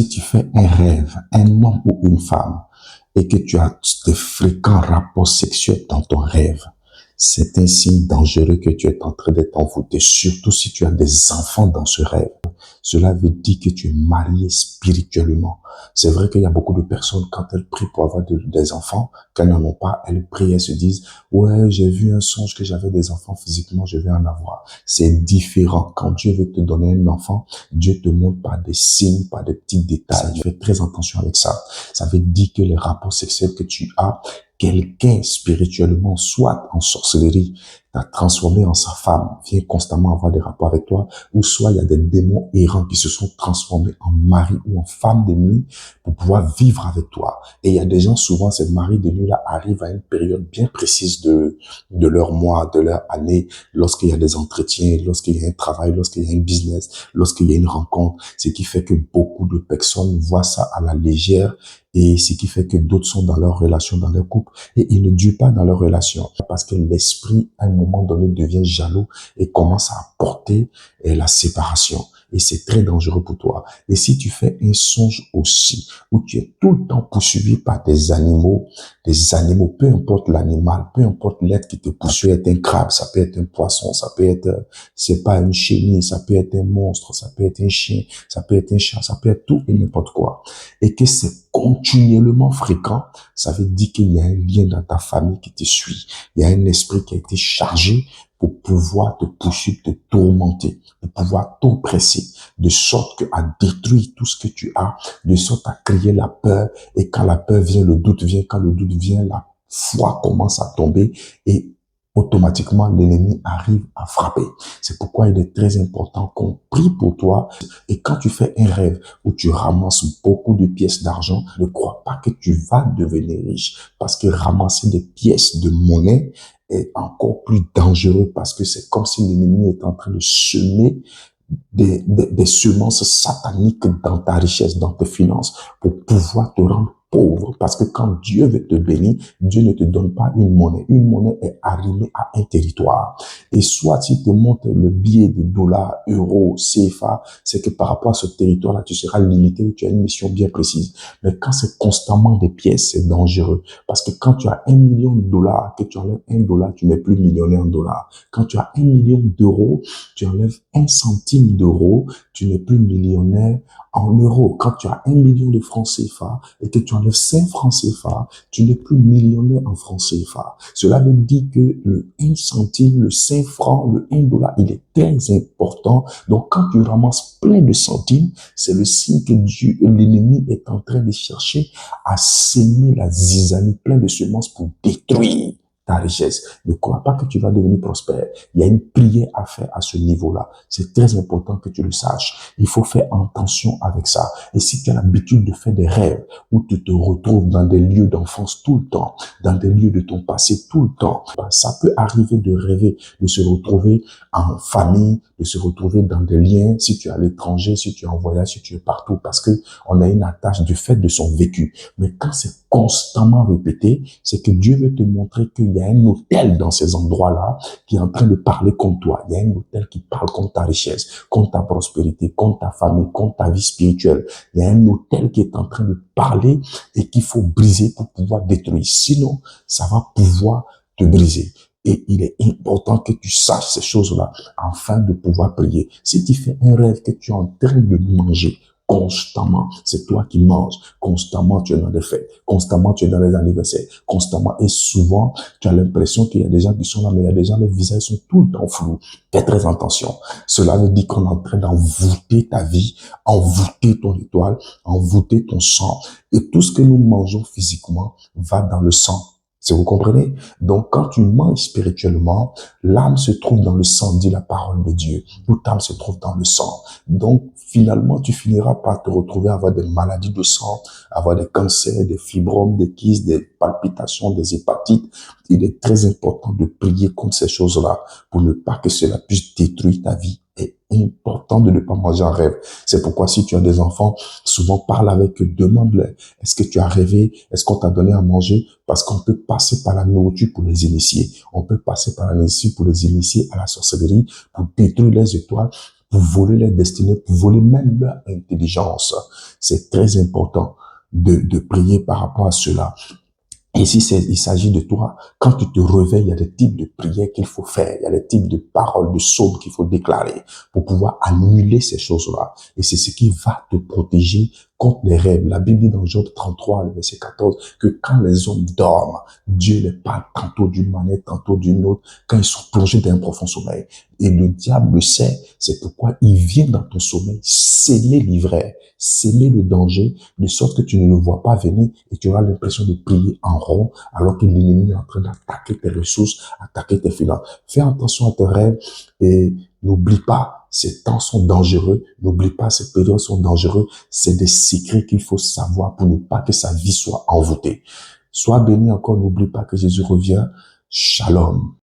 Si tu fais un rêve, un homme ou une femme, et que tu as de fréquents rapports sexuels dans ton rêve, c'est un signe dangereux que tu es en train d'être envoûté, surtout si tu as des enfants dans ce rêve. Cela veut dire que tu es marié spirituellement. C'est vrai qu'il y a beaucoup de personnes, quand elles prient pour avoir des enfants, qu'elles n'en ont pas, elles prient, elles se disent, ouais, j'ai vu un songe que j'avais des enfants physiquement, je vais en avoir. C'est différent. Quand Dieu veut te donner un enfant, Dieu te montre par des signes, par des petits détails. Fais très attention avec ça. Ça veut dire que les rapports sexuels que tu as, quelqu'un spirituellement, soit en sorcellerie, t'a transformé en sa femme, vient constamment avoir des rapports avec toi, ou soit il y a des démons errants qui se sont transformés en mari ou en femme de nuit pour pouvoir vivre avec toi. Et il y a des gens, souvent, ces maris de nuit-là arrivent à une période bien précise de leur mois, de leur année, lorsqu'il y a des entretiens, lorsqu'il y a un travail, lorsqu'il y a un business, lorsqu'il y a une rencontre, ce qui fait que beaucoup de personnes voient ça à la légère et ce qui fait que d'autres sont dans leur relation, dans leur couple et ils ne durent pas dans leur relation parce que l'esprit, à un moment donné, devient jaloux et commence à porter la séparation. Et c'est très dangereux pour toi. Et si tu fais un songe aussi, où tu es tout le temps poursuivi par des animaux, peu importe l'animal, peu importe l'être qui te poursuit, ça peut être un crabe, ça peut être un poisson, ça peut être, c'est pas une chenille, ça peut être un monstre, ça peut être un chien, ça peut être un chat, ça peut être tout et n'importe quoi. Et que c'est continuellement fréquent, ça veut dire qu'il y a un lien dans ta famille qui te suit. Il y a un esprit qui a été chargé pour pouvoir te poursuivre, te tourmenter, pour pouvoir t'oppresser, de sorte à détruire tout ce que tu as, de sorte à créer la peur. Et quand la peur vient, le doute vient. Quand le doute vient, la foi commence à tomber et automatiquement l'ennemi arrive à frapper. C'est pourquoi il est très important qu'on prie pour toi. Et quand tu fais un rêve où tu ramasses beaucoup de pièces d'argent, ne crois pas que tu vas devenir riche, parce que ramasser des pièces de monnaie est encore plus dangereux, parce que c'est comme si l'ennemi est en train de semer des semences sataniques dans ta richesse, dans tes finances, pour pouvoir te rendre pauvre. Parce que quand Dieu veut te bénir, Dieu ne te donne pas une monnaie. Une monnaie est arrimée à un territoire. Et soit il te montre le billet de dollars, euros, CFA, c'est que par rapport à ce territoire-là, tu seras limité ou tu as une mission bien précise. Mais quand c'est constamment des pièces, c'est dangereux. Parce que quand tu as 1 million de dollars, que tu enlèves $1, tu n'es plus millionnaire en dollars. Quand tu as 1 million d'euros, tu enlèves 1 centime d'euro, tu n'es plus millionnaire en euros. Quand tu as 1 million de francs CFA et que tu enlèves 5 francs CFA, tu n'es plus millionnaire en francs CFA. Cela veut dire que le 1 centime, le 5 francs, le $1, il est très important. Donc, quand tu ramasses plein de centimes, c'est le signe que Dieu, l'ennemi est en train de chercher à s'aimer la zizanie, plein de semences pour détruire ta richesse. Ne crois pas que tu vas devenir prospère. Il y a une prière à faire à ce niveau-là. C'est très important que tu le saches. Il faut faire attention avec ça. Et si tu as l'habitude de faire des rêves où tu te retrouves dans des lieux d'enfance tout le temps, dans des lieux de ton passé tout le temps, ça peut arriver de rêver, de se retrouver en famille, de se retrouver dans des liens, si tu es à l'étranger, si tu es en voyage, si tu es partout, parce que on a une attache du fait de son vécu. Mais quand c'est constamment répété, c'est que Dieu veut te montrer qu'il y a un hôtel dans ces endroits-là qui est en train de parler contre toi. Il y a un hôtel qui parle contre ta richesse, contre ta prospérité, contre ta famille, contre ta vie spirituelle. Il y a un hôtel qui est en train de parler et qu'il faut briser pour pouvoir détruire. Sinon, ça va pouvoir te briser. Et il est important que tu saches ces choses-là afin de pouvoir prier. Si tu fais un rêve que tu es en train de manger constamment, c'est toi qui manges. Constamment, tu es dans les fêtes. Constamment, tu es dans les anniversaires. Constamment. Et souvent, tu as l'impression qu'il y a des gens qui sont là, mais il y a des gens, les visages sont tout le temps flous. Fais très attention. Cela veut dire qu'on est en train d'envoûter ta vie, envoûter ton étoile, envoûter ton sang. Et tout ce que nous mangeons physiquement va dans le sang. Si vous comprenez? Donc, quand tu manges spirituellement, l'âme se trouve dans le sang, dit la parole de Dieu. Toute âme se trouve dans le sang. Donc, finalement, tu finiras par te retrouver à avoir des maladies de sang, avoir des cancers, des fibromes, des kystes, des palpitations, des hépatites. Il est très important de prier contre ces choses-là pour ne pas que cela puisse détruire ta vie. C'est important de ne pas manger en rêve. C'est pourquoi si tu as des enfants, souvent parle avec eux, demande-leur, est-ce que tu as rêvé? Est-ce qu'on t'a donné à manger? Parce qu'on peut passer par la nourriture pour les initier. On peut passer par la nourriture pour les initier à la sorcellerie, pour détruire les étoiles, pour voler leur destinée, pour voler même leur intelligence. C'est très important de prier par rapport à cela. Et si il s'agit de toi, quand tu te réveilles, il y a des types de prières qu'il faut faire, il y a des types de paroles, de psaumes qu'il faut déclarer pour pouvoir annuler ces choses-là. Et c'est ce qui va te protéger contre les rêves. La Bible dit dans Job 33, le verset 14, que quand les hommes dorment, Dieu les parle tantôt d'une manière, tantôt d'une autre, quand ils sont plongés dans un profond sommeil. Et le diable le sait, c'est pourquoi il vient dans ton sommeil sceller l'ivraie, sceller le danger, de sorte que tu ne le vois pas venir et tu auras l'impression de prier en rond alors que l'ennemi est en train d'attaquer tes ressources, attaquer tes finances. Fais attention à tes rêves et n'oublie pas, ces temps sont dangereux. N'oublie pas, ces périodes sont dangereuses. C'est des secrets qu'il faut savoir pour ne pas que sa vie soit envoûtée. Sois béni encore, n'oublie pas que Jésus revient. Shalom.